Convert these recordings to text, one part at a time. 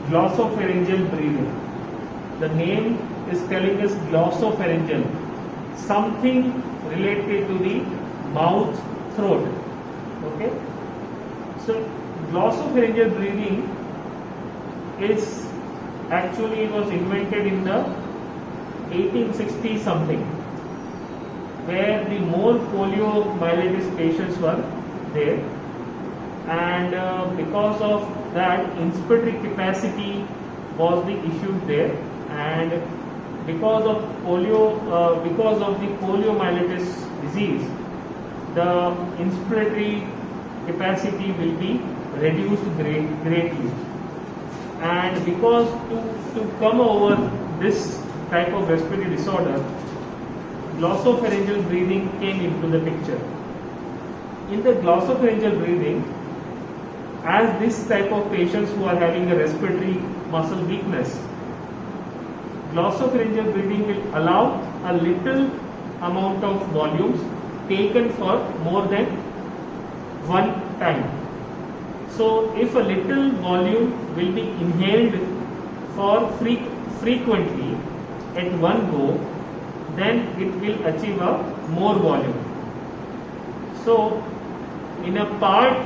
Glossopharyngeal breathing. The name is telling us glossopharyngeal, something related to the mouth, throat. Okay. So glossopharyngeal breathing is actually was invented in the 1860 something, where the more poliomyelitis patients were there, and because of that inspiratory capacity was the issue there, and because of the poliomyelitis disease, the inspiratory capacity will be reduced greatly, and because to come over this type of respiratory disorder, glossopharyngeal breathing came into the picture. In the glossopharyngeal breathing, as this type of patients who are having a respiratory muscle weakness, glossopharyngeal breathing will allow a little amount of volumes taken for more than one time. So if a little volume will be inhaled for frequently at one go, then it will achieve a more volume. So in a part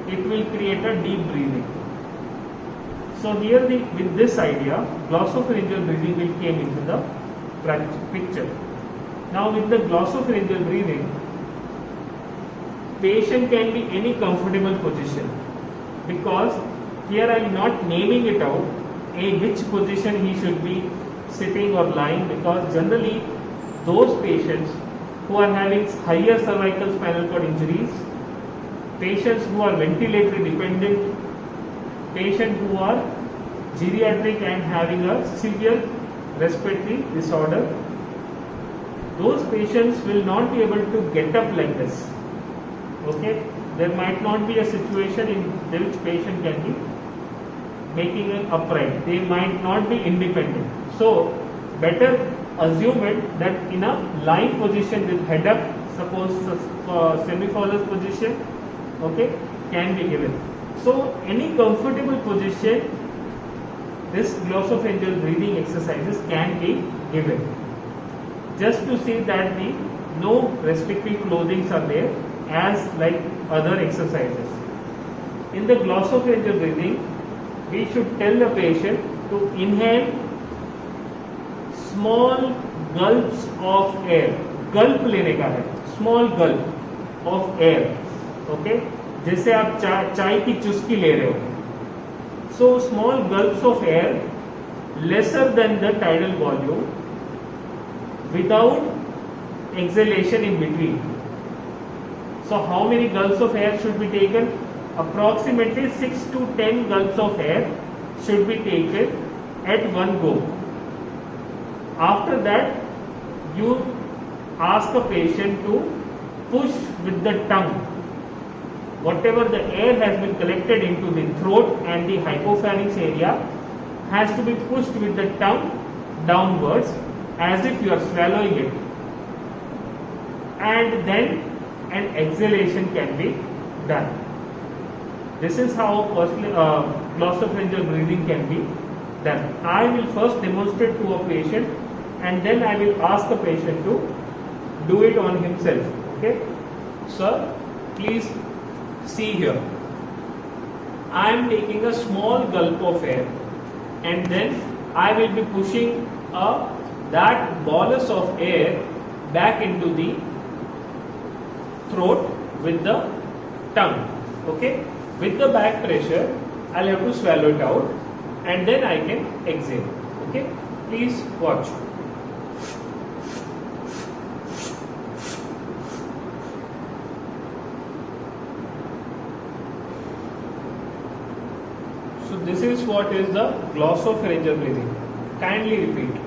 it will create a deep breathing. So here with this idea, glossopharyngeal breathing will came into the picture. Now with the glossopharyngeal breathing, patient can be any comfortable position, because here I am not naming it out which position he should be sitting or lying, because generally those patients who are having higher cervical spinal cord injuries, patients who are ventilator dependent, patients who are geriatric and having a severe respiratory disorder, those patients will not be able to get up like this. Okay, there might not be a situation in which patient can be making an upright. They might not be independent. So better assume it that in a lying position with head up, suppose semi-fallow position, okay, can be given. So any comfortable position, this glossopharyngeal breathing exercises can be given, just to see that the no restrictive clothings are there as like other exercises. In the glossopharyngeal breathing, we should tell the patient to inhale small gulps of air. गल्प लेने का है, small gulp of air. Okay, जैसे आप चाय की चुस्की ले रहे हो. So small gulps of air lesser than the tidal volume without exhalation in between. So how many gulps of air should be taken? Approximately 6 to 10 gulps of air should be taken at one go. After that, you ask a patient to push with the tongue. Whatever the air has been collected into the throat and the hypopharynx area has to be pushed with the tongue downwards as if you are swallowing it. And then an exhalation can be done. This is how glossopharyngeal breathing can be done. I will first demonstrate to a patient, and then I will ask the patient to do it on himself. Okay, sir, please see here. I am taking a small gulp of air, and then I will be pushing that bolus of air back into the throat with the tongue. Okay, with the back pressure I'll have to swallow it out, and then I can exhale. Okay, please watch. So this is what is the glossopharyngeal breathing. Kindly repeat.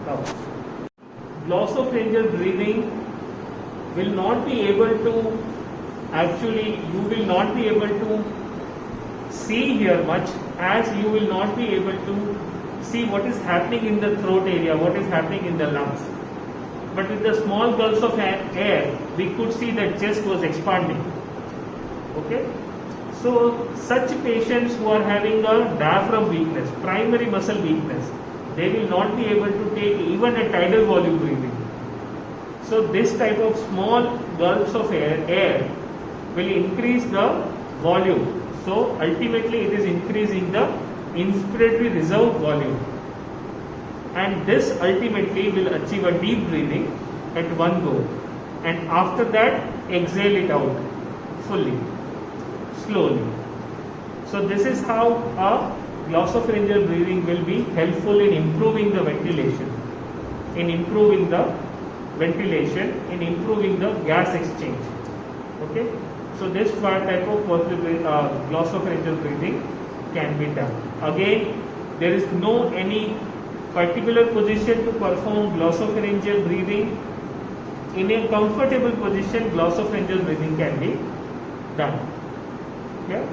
Now, glossopharyngeal breathing will not be able to, actually you will not be able to see here much, as you will not be able to see what is happening in the throat area, what is happening in the lungs. but with the small gulps of air, we could see that chest was expanding. Okay, so such patients who are having a diaphragm weakness, primary muscle weakness, they will not be able to take even a tidal volume breathing. So this type of small gulps of air will increase the volume. So ultimately it is increasing the inspiratory reserve volume, and this ultimately will achieve a deep breathing at one go, and after that exhale it out fully, slowly. So this is how a glossopharyngeal breathing will be helpful in improving the ventilation, in improving the gas exchange. Okay, so this type of glossopharyngeal breathing can be done. Again, there is no any particular position to perform glossopharyngeal breathing. In a comfortable position, glossopharyngeal breathing can be done. Yeah.